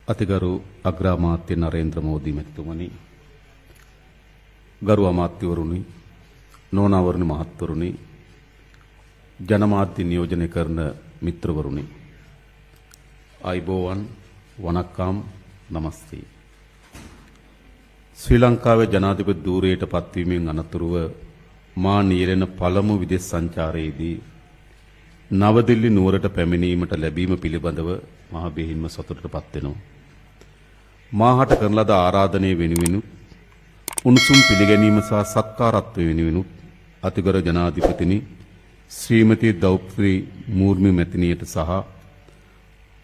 අතිගරු අග්‍රාමාත්‍ය නරේන්ද්‍ර මෝදි මැතිතුමනි, ගරු අමාත්‍යවරුනි, නෝනාවරුනි, මහත්වරුනි, ජනමාධ්‍ය නියෝජනය කරන මිත්‍රවරුනි, අයිබෝවන්, වණක්කම්, නමස්තේ. ශ්‍රී ලංකාවේ ජනාධිපති ධූරයට පත්වීමෙන් අනතුරුව මා නියැලෙන පළමු විදේශ සංචාරයේදී නවදිල්ලි නුවරට පැමිණීමට ලැබීම පිළිබඳව මහ බෙහෙින්ම සතුටටපත් වෙනවා. මාහට කරන ලද ආරාධනය වෙනුවෙන් උණුසුම් පිළිගැනීම සහ සත්කාරත්වය වෙනුවෙන් අතිගරු ජනාධිපතිනි ශ්‍රීමති ද්‍රෞපදී මුර්මු මැතිණියට සහ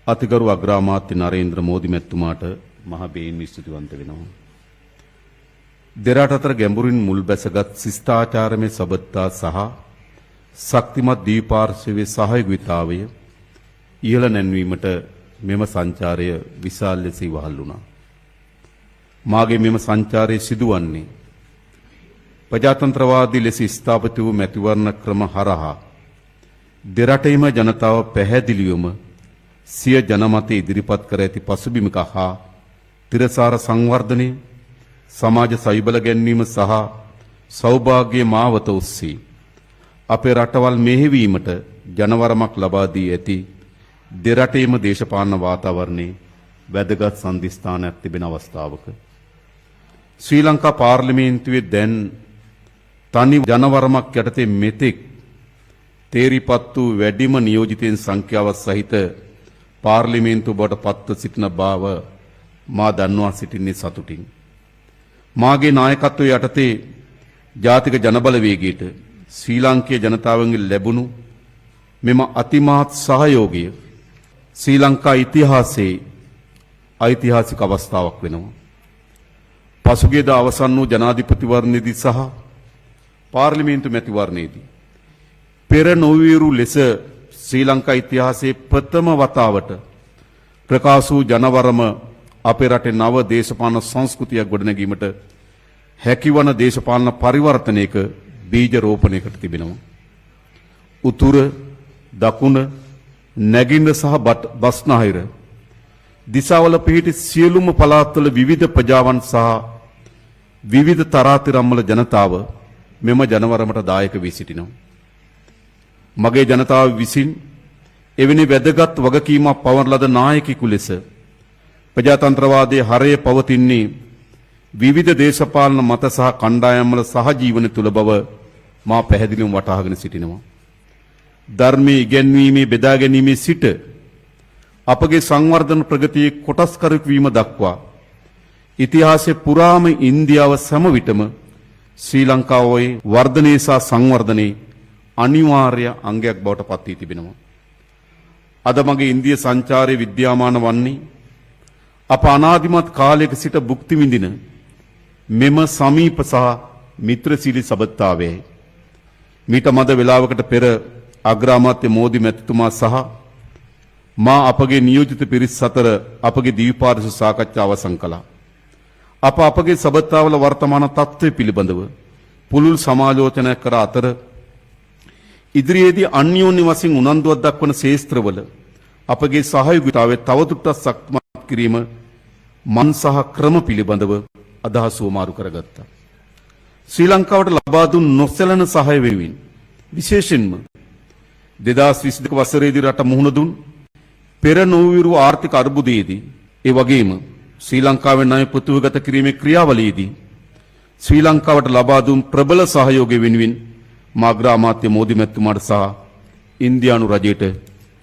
අතිගරු අග්‍රාමාත්‍ය නරේන්ද්‍ර මෝදි මැතිතුමාට මහ බෙහෙින්ම ස්තුතිවන්ත වෙනවා. දෙරට අතර ගැඹුරින් මුල් බැසගත් ශිෂ්ටාචාරමය සබඳතා සහ ශක්තිමත් දීපාර්ශ්වයේ සහයෝගීතාවය ඉහළ නැන්වීමට මෙම සංචාරය විශාල ලෙස ඉවහල් වුණා. මාගේ මෙම සංචාරයේ සිදුවන්නේ ප්‍රජාතන්ත්‍රවාදී ලෙස ස්ථාපිත වූ මැතිවරණ ක්‍රම හරහා දෙරටේම ජනතාව පැහැදිලිවම සිය ජනමතය ඉදිරිපත් කර ඇති පසුබිමක හා තිරසාර සංවර්ධනය, සමාජ සවිබල ගැන්වීම සහ සෞභාග්‍ය මාවත ඔස්සේ අපේ රටවල් මෙහෙවීමට ජනවරමක් ලබා දී ඇති දෙරටේම දේශපාලන වාතාවරණයේ වැදගත් සන්ධිස්ථානයක් තිබෙන අවස්ථාවක ශ්‍රී ලංකා පාර්ලිමේන්තුවේ දැන් තනි ජනවරමක් යටතේ මෙතෙක් තේරිපත් වූ වැඩිම නියෝජිතයන් සංඛ්‍යාව සහිත පාර්ලිමේන්තුව බවට පත්ව සිටින බව මා දන්වා සිටින්නේ සතුටින්. මාගේ නායකත්වයේ යටතේ ජාතික ජනබලවේගයට ශ්‍රී ලාංකේය ජනතාවගෙන් ලැබුණු මෙම අතිමහත් සහයෝගය ශ්‍රී ලංකා ඉතිහාසයේ ඓතිහාසික අවස්ථාවක් වෙනවා. පසුගියද අවසන් වූ ජනාධිපතිවරණයේදී සහ පාර්ලිමේන්තු මැතිවරණයේදී පෙර නොවිරු ලෙස ශ්‍රී ලංකා ඉතිහාසයේ ප්‍රථම වතාවට ප්‍රකාශ වූ ජනවරම අපේ රටේ නව දේශපාලන සංස්කෘතියක් ගොඩනැගීමට හැකිවන දේශපාලන පරිවර්තනයක බීජ රෝපණයකට තිබෙනවා. උතුර, දකුණ, නැගින්න සහ බස්නාහිර දිසාවල පිහිටි සියලුම පළාත්වල විවිධ ප්‍රජාවන් සහ විවිධ තරාතිරම්වල ජනතාව මෙම ජනවරමට දායක වී සිටිනවා. මගේ ජනතාව විසින් එවැනි වැදගත් වගකීමක් පවරන ලද නායකයෙකු ලෙස ප්‍රජාතන්ත්‍රවාදයේ හරය පවතින්නේ විවිධ දේශපාලන මත සහ කණ්ඩායම්වල සහජීවන තුල බව මා පැහැදිලිවම වටහාගෙන සිටිනවා. ධර්මයේ ඉගැන්වීමේ බෙදා ගැනීමේ සිට අපගේ සංවර්ධන ප්‍රගතියේ කොටස්කරෙකු වීම දක්වා ඉතිහාසයේ පුරාම ඉන්දියාව සෑම විටම ශ්‍රී ලංකාවේ වර්ධනයේ සහ සංවර්ධනයේ අනිවාර්ය අංගයක් බවට පත් වී තිබෙනවා. අද මගේ ඉන්දිය සංචාරයේ විද්‍යාමාන වන්නේ අප අනාදිමත් කාලයක සිට භුක්ති විඳින මෙම සමීප සහ මිත්‍රශීලී සබඳතාවයයි. මීට මද වේලාවකට පෙර අග්‍රාමාත්‍ය මෝදි මැතිතුමා සහ මා අපගේ නියෝජිත පිරිස් අතර අපගේ ද්විපාර්ශ්ව සාකච්ඡා අවසන් කළා. අපගේ සබඳතාවල වර්තමාන තත්ත්වය පිළිබඳව පුළුල් සමාලෝචනයක් කර අතර ඉදිරියේදී අන්‍යෝන්‍ය වශයෙන් උනන්දුවක් දක්වන ශේස්ත්‍රවල අපගේ සහයෝගීතාවය තවදුරටත් ශක්තිමත් කිරීම මන් සහ ක්‍රම පිළිබඳව අදහස් වමාරු කරගත්තා. ශ්‍රී ලංකාවට ලබා දුන් නොසැලෙන සහාය වෙනුවෙන් විශේෂයෙන්ම 2022 වසරේදී රට මුහුණ දුන් පෙර නොවිරු ආර්ථික අර්බුදයේදී ඒ වගේම ශ්‍රී ලංකාවේ ණය ප්‍රතිවගත කිරීමේ ක්‍රියාවලියේදී ශ්‍රී ලංකාවට ලබා දුන් ප්‍රබල සහයෝගය වෙනුවෙන් අග්‍රාමාත්‍ය මෝදි මැතිතුමාට සහ ඉන්දියානු රජයට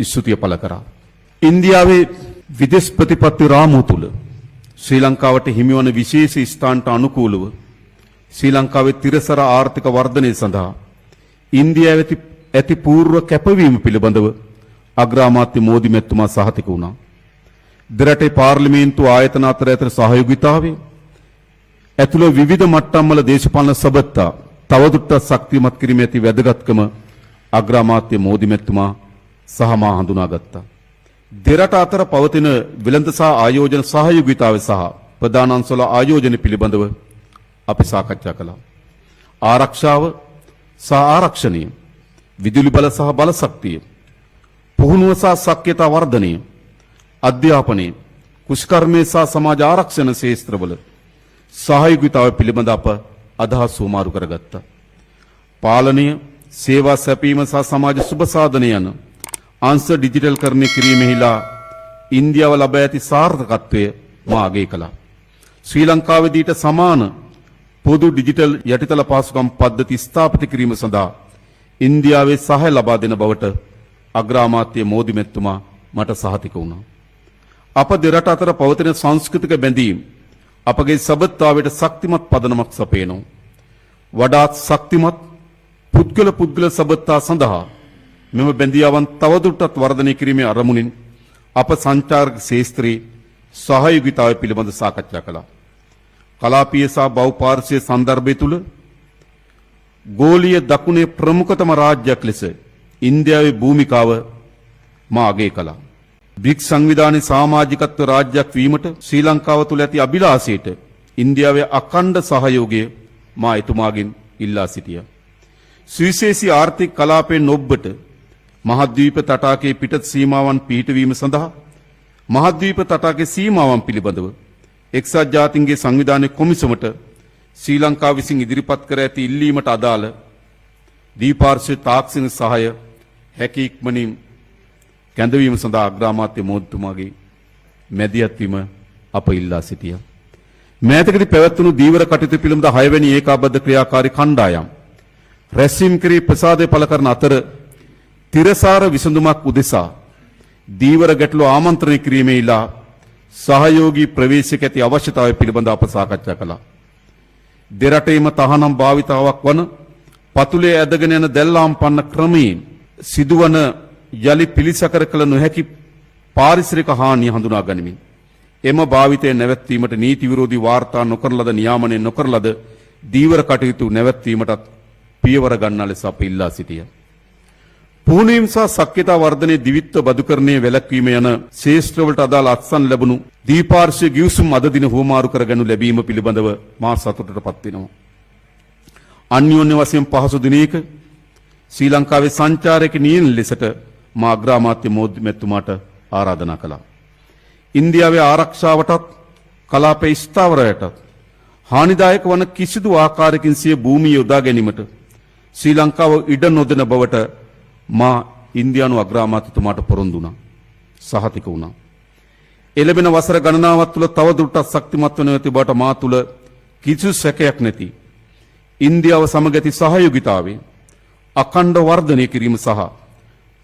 ස්තුතිය පළ කරා. ඉන්දියාවේ විදේශ ප්‍රතිපත්ති රාමුව තුල ශ්‍රී ලංකාවට හිමිවන විශේෂ ස්ථානට අනුකූලව ශ්‍රී ලංකාවේ තිරසර ආර්ථික වර්ධනය සඳහා ඉන්දියාවේ ඇති පූර්ව කැපවීම පිළිබඳව අග්‍රාමාත්‍ය මෝදි මැතිතුමා සහතික වුණා. දෙරටේ පාර්ලිමේන්තු ආයතන අතර ඇති සහයෝගීතාවය ඇතුළු විවිධ මට්ටම්වල දේශපාලන සබඳතා තවදුරටත් ශක්තිමත් කිරීමේ ඇති වැදගත්කම අග්‍රාමාත්‍ය මෝදි මැතිතුමා සහ මා හඳුනාගත්තා. දෙරට අතර පවතින වෙළඳ සහ ආයෝජන සහයෝගීතාවය සහ ප්‍රධාන අංශවල ආයෝජන පිළිබඳව අපි සාකච්ඡා කළා. ආරක්ෂාව සහ ආරක්ෂණය, විදුලි බල සහ බල ශක්තිය, පුහුණුව සහ ශක්්‍යතා වර්ධනය, අධ්‍යාපනය, කෘෂිකර්මයේ සහ සමාජ ආරක්ෂණ ක්ෂේත්‍රවල සහයෝගිතාව පිළිබඳ අප අදහස් වමාරු කරගත්තා. පාලනය, සේවා සැපීම සහ සමාජ සුබ සාධන යන අංශ ඩිජිටල් කරණය කිරීමෙහිලා ඉන්දියාව ලබා ඇති සාර්ථකත්වය මා අගය කළා. ශ්‍රී ලංකාවේදීට සමාන පොදු ඩිජිටල් යටිතල පහසුකම් පද්ධති ස්ථාපිත කිරීම සඳහා ඉන්දියාවේ සහාය ලබා දෙන බවට අග්‍රාමාත්‍ය මෝදි මැතිතුමා මට සහතික වුණා. අප දෙරට අතර පවතින සංස්කෘතික බැඳීම් අපගේ සබත්තාවට ශක්තිමත් පදනමක් සපයනවා. වඩාත් ශක්තිමත් පුද්ගල සබත්තා සඳහා මෙම බැඳියාවන් තවදුරටත් වර්ධනය කිරීමේ අරමුණින් අප සංචාරක ශාස්ත්‍රයේ සහයෝගිතාවය පිළිබඳ සාකච්ඡා කළා. කලාපීය සහ බහුපාර්ශ්වීය සන්දර්භය තුල ගෝලීය දකුණේ ප්‍රමුඛතම රාජ්‍යයක් ලෙස ඉන්දියාවේ භූමිකාව මා අගය කළා. බ්‍රික්ස් සංවිධානයේ සමාජිකත්ව රාජ්‍යයක් වීමට ශ්‍රී ලංකාව තුළ ඇති අභිලාෂයට ඉන්දියාවේ අඛණ්ඩ සහයෝගය මා එතුමාගෙන් ඉල්ලා සිටියා. සුවිශේෂී ආර්ථික කලාපයෙන් ඔබට මහද්වීප තටාකයේ පිටත් සීමාවන් පිහිටවීම සඳහා මහද්වීප තටාකයේ සීමාවන් පිළිබඳව එක්සත් ජාතීන්ගේ සංවිධානයේ කොමිසමට ශ්‍රී ලංකාව විසින් ඉදිරිපත් කර ඇති ඉල්ලීමට අදාළ දීපාර්ශ්ව තාක්ෂණික සහාය හැකි ඉක්මනින් කැඳවීම සඳහා අග්‍රාමාත්‍ය මෝදිතුමාගේ මැදිහත් වීම අප ඉල්ලා සිටියා. මෑතකදී පැවැත්වුණු දීවර කටයුතු පිළිබඳ 6 වෙනි ඒකාබද්ධ ක්‍රියාකාරී කණ්ඩායම් රැස්වීම කිරී ප්‍රසාදය පළ කරන අතර තිරසාර විසඳුමක් උදෙසා දීවර ගැටළු ආමන්ත්‍රණය කිරීමේලා සහයෝගී ප්‍රවේශයක ඇති අවශ්‍යතාවය පිළිබඳ අප සාකච්ඡා කළා. දෙරටේම තහනම් භාවිතාවක් වන පතුලේ ඇදගෙන යන දැල්ලාම් පන්න ක්‍රමයෙන් සිදුවන යලි පිළිසකර කළ නොහැකි පාරිසරික හානිය හඳුනා ගනිමින් එම භාවිතය නැවැත්වීමට නීති විරෝධී වාර්තා නොකරන ලද නියාමනය නොකරන ලද දීවර කටයුතු නැවැත්වීමටත් පියවර ගන්නා ලෙස අප ඉල්ලා සිටියා. පුහුණුවීම සහ සක්්‍යතා වර්ධනයේ දිවිත්ව බදුකරණයේ වැළැක්වීම යන ශේෂ්ත්‍රවලට අදාළ අත්සන් ලැබුණු දීපාර්ශ්වීය ගිවිසුම් අද දින හුවමාරු කරගනු ලැබීම පිළිබඳව මා සතුටටපත් වෙනවා. අන්‍යෝන්‍ය වශයෙන් පහසු දිනයක ශ්‍රී ලංකාවේ සංචාරක නියන ලෙසට මා අග්‍රාමාත්‍ය මෝදි මැතිතුමාට ආරාධනා කළා. ඉන්දියාවේ ආරක්ෂාවටත් කලාපයේ ස්ථාවරයටත් හානිදායක වන කිසිදු ආකාරයකින් සිය භූමිය යොදා ගැනීමට ශ්‍රී ලංකාව ඉඩ නොදෙන බවට මා ඉන්දියානු අග්‍රාමාත්‍යතුමාට පොරොන්දු වුණා. සහතික වුණා. එළඹෙන වසර ගණනාවක් තුළ තවදුරටත් ශක්තිමත් වන ඇති බවට මා තුළ කිසිදු සැකයක් නැති ඉන්දියාව සමග ඇති සහයෝගිතාවේ අඛණ්ඩ වර්ධනය කිරීම සහ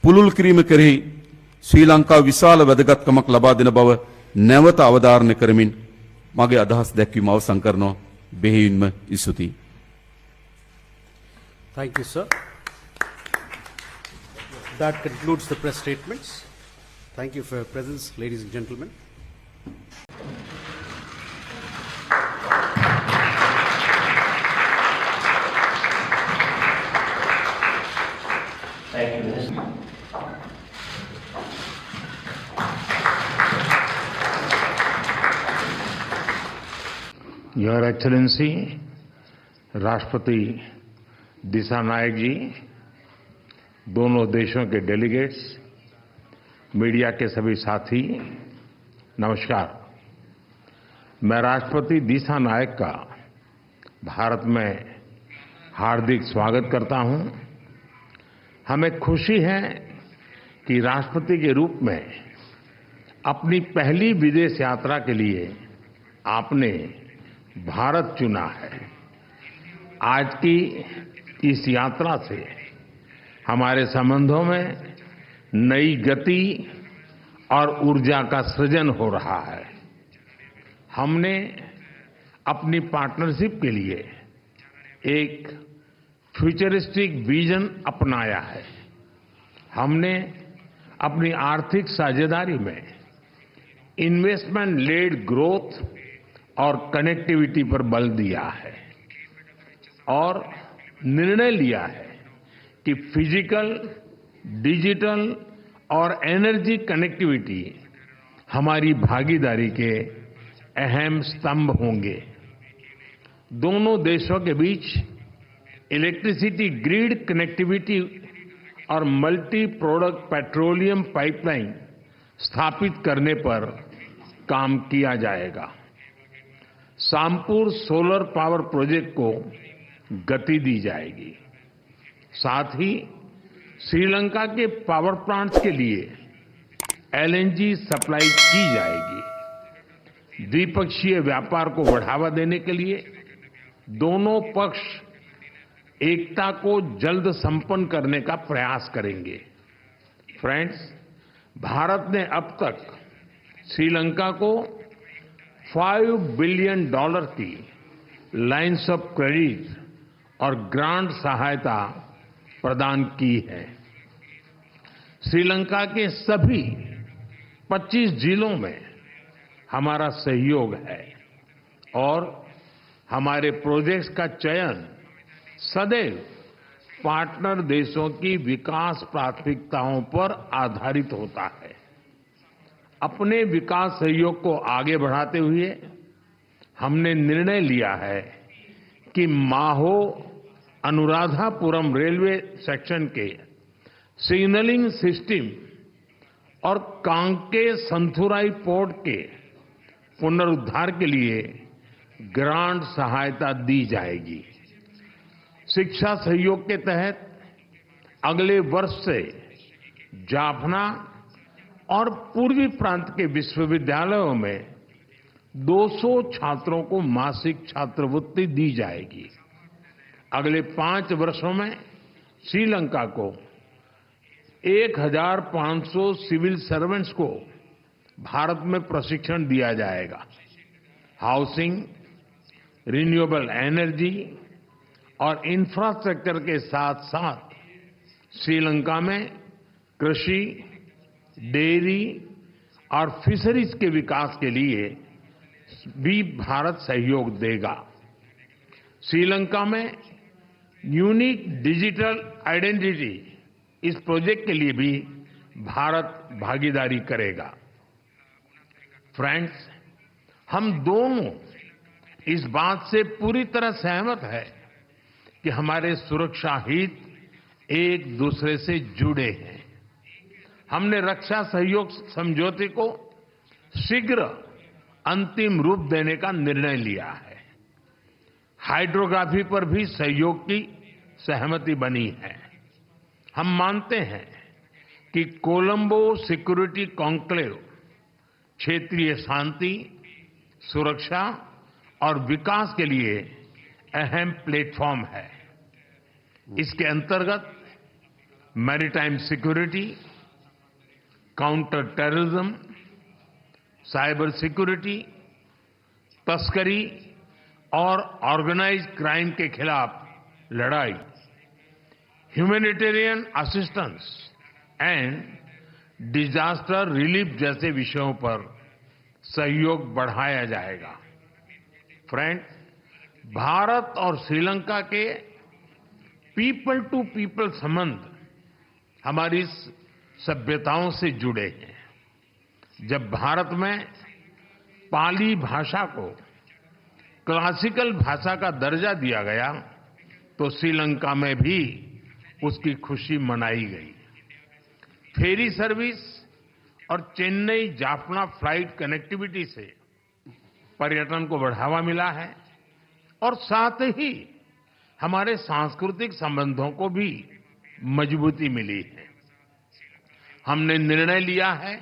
පුළුල් කිරීම කෙරෙහි ශ්‍රී ලංකාව විශාල වැදගත්කමක් ලබා දෙන බව නැවත අවධාරණය කරමින් මගේ අදහස් දැක්වීම අවසන් කරනවා. බෙහෙවින්ම ස්තුතියි. Thank you, sir. That concludes the press statements. Thank you for your presence, ladies and gentlemen. Thank you, Minister. Your Excellency, राष्ट्रपति दिशा नायक जी, दोनों देशों के डेलीगेट्स, मीडिया के सभी साथी, नमस्कार। मैं राष्ट्रपति दिशा नायक का भारत में हार्दिक स्वागत करता हूं। हमें खुशी है कि राष्ट्रपति के रूप में अपनी पहली विदेश यात्रा के लिए आपने भारत चुना है। आज की इस यात्रा से हमारे संबंधों में नई गति और ऊर्जा का सृजन हो रहा है। हमने अपनी पार्टनरशिप के लिए एक फ्यूचरिस्टिक विजन अपनाया है। हमने अपनी आर्थिक साझेदारी में इन्वेस्टमेंट लेड ग्रोथ और कनेक्टिविटी पर बल दिया है और निर्णय लिया है कि फिजिकल, डिजिटल और एनर्जी कनेक्टिविटी हमारी भागीदारी के अहम स्तंभ होंगे। दोनों देशों के बीच इलेक्ट्रिसिटी ग्रिड कनेक्टिविटी और मल्टी प्रोडक्ट पेट्रोलियम पाइपलाइन स्थापित करने पर काम किया जाएगा। सामपुर सोलर पावर प्रोजेक्ट को गति दी जाएगी। साथ ही श्रीलंका के पावर प्लांट्स के लिए एलएनजी सप्लाई की जाएगी। द्विपक्षीय व्यापार को बढ़ावा देने के लिए दोनों पक्ष एकता को जल्द संपन्न करने का प्रयास करेंगे। फ्रेंड्स, भारत ने अब तक श्रीलंका को $5 बिलियन की लाइन्स ऑफ क्रेडिट और ग्रांट सहायता प्रदान की है। श्रीलंका के सभी 25 जिलों में हमारा सहयोग है और हमारे प्रोजेक्ट्स का चयन सदैव पार्टनर देशों की विकास प्राथमिकताओं पर आधारित होता है। अपने विकास सहयोग को आगे बढ़ाते हुए हमने निर्णय लिया है कि माहो अनुराधापुरम रेलवे सेक्शन के सिग्नलिंग सिस्टम और कांके संथुराई पोर्ट के पुनरुद्धार के लिए ग्रांट सहायता दी जाएगी। शिक्षा सहयोग के तहत अगले वर्ष से जाफना और पूर्वी प्रांत के विश्वविद्यालयों में 200 छात्रों को मासिक छात्रवृत्ति दी जाएगी। अगले 5 वर्षों में श्रीलंका को 1500 सिविल सर्वेंट्स को भारत में प्रशिक्षण दिया जाएगा। हाउसिंग, रिन्यूएबल एनर्जी और इंफ्रास्ट्रक्चर के साथ साथ श्रीलंका में कृषि, डेयरी और फिशरीज के विकास के लिए भी भारत सहयोग देगा। श्रीलंका में यूनिक डिजिटल आइडेंटिटी, इस प्रोजेक्ट के लिए भी भारत भागीदारी करेगा। फ्रेंड्स, हम दोनों इस बात से पूरी तरह सहमत है कि हमारे सुरक्षा हित एक दूसरे से जुड़े हैं। हमने रक्षा सहयोग समझौते को शीघ्र अंतिम रूप देने का निर्णय लिया है। हाइड्रोग्राफी पर भी सहयोग की सहमति बनी है। हम मानते हैं कि कोलंबो सिक्योरिटी कॉन्क्लेव क्षेत्रीय शांति, सुरक्षा और विकास के लिए अहम प्लेटफॉर्म है। इसके अंतर्गत maritime security, counter terrorism, cyber security, तस्करी और ऑर्गेनाइज्ड क्राइम के खिलाफ लड़ाई, humanitarian assistance and disaster relief जैसे विषयों पर सहयोग बढ़ाया जाएगा। फ्रेंड, भारत और श्रीलंका के पीपल टू पीपल संबंध हमारी सभ्यताओं से जुड़े हैं। जब भारत में पाली भाषा को क्लासिकल भाषा का दर्जा दिया गया तो श्रीलंका में भी उसकी खुशी मनाई गई। फेरी सर्विस और चेन्नई जाफना फ्लाइट कनेक्टिविटी से पर्यटन को बढ़ावा मिला है और साथ ही हमारे सांस्कृतिक संबंधों को भी मजबूती मिली है। हमने निर्णय लिया है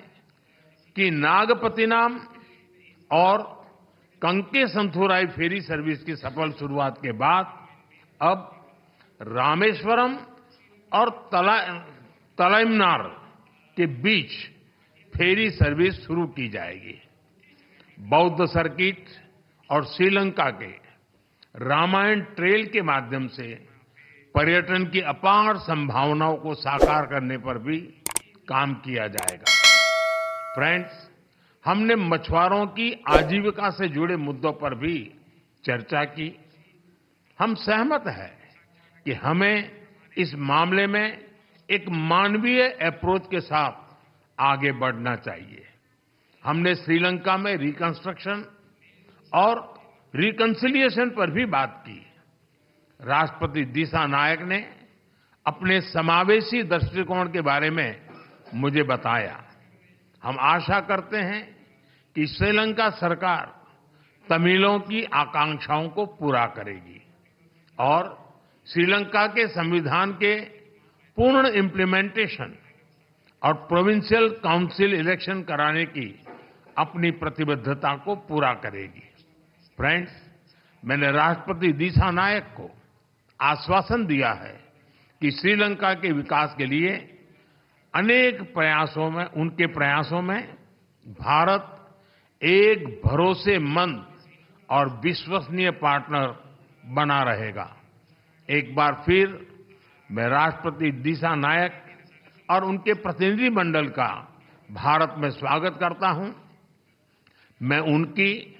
कि नागपतिनाम और कंके संथुराई फेरी सर्विस की सफल शुरुआत के बाद अब रामेश्वरम और तलाइमनार के बीच फेरी सर्विस शुरू की जाएगी। बौद्ध सर्किट और श्रीलंका के रामायण ट्रेल के माध्यम से पर्यटन की अपार संभावनाओं को साकार करने पर भी काम किया जाएगा। फ्रेंड्स, हमने मछुआरों की आजीविका से जुड़े मुद्दों पर भी चर्चा की। हम सहमत हैं कि हमें इस मामले में एक मानवीय अप्रोच के साथ आगे बढ़ना चाहिए। हमने श्रीलंका में रिकंस्ट्रक्शन और रिकंसिलिएशन पर भी बात की। राष्ट्रपति दिसानायक ने अपने समावेशी दृष्टिकोण के बारे में मुझे बताया। हम आशा करते हैं कि श्रीलंका सरकार तमिलों की आकांक्षाओं को पूरा करेगी और श्रीलंका के संविधान के पूर्ण इम्प्लीमेंटेशन और प्रोविंशियल काउंसिल इलेक्शन कराने की अपनी प्रतिबद्धता को पूरा करेगी। फ्रेंड्स, मैंने राष्ट्रपति दिशा नायक को आश्वासन दिया है कि श्रीलंका के विकास के लिए उनके प्रयासों में भारत एक भरोसेमंद और विश्वसनीय पार्टनर बना रहेगा। एक बार फिर मैं राष्ट्रपति दिशा नायक और उनके प्रतिनिधिमंडल का भारत में स्वागत करता हूं। मैं उनकी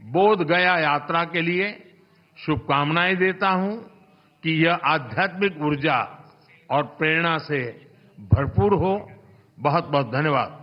बोध गया यात्रा के लिए शुभकामनाएं देता हूं कि यह आध्यात्मिक ऊर्जा और प्रेरणा से भरपूर हो। बहुत बहुत धन्यवाद।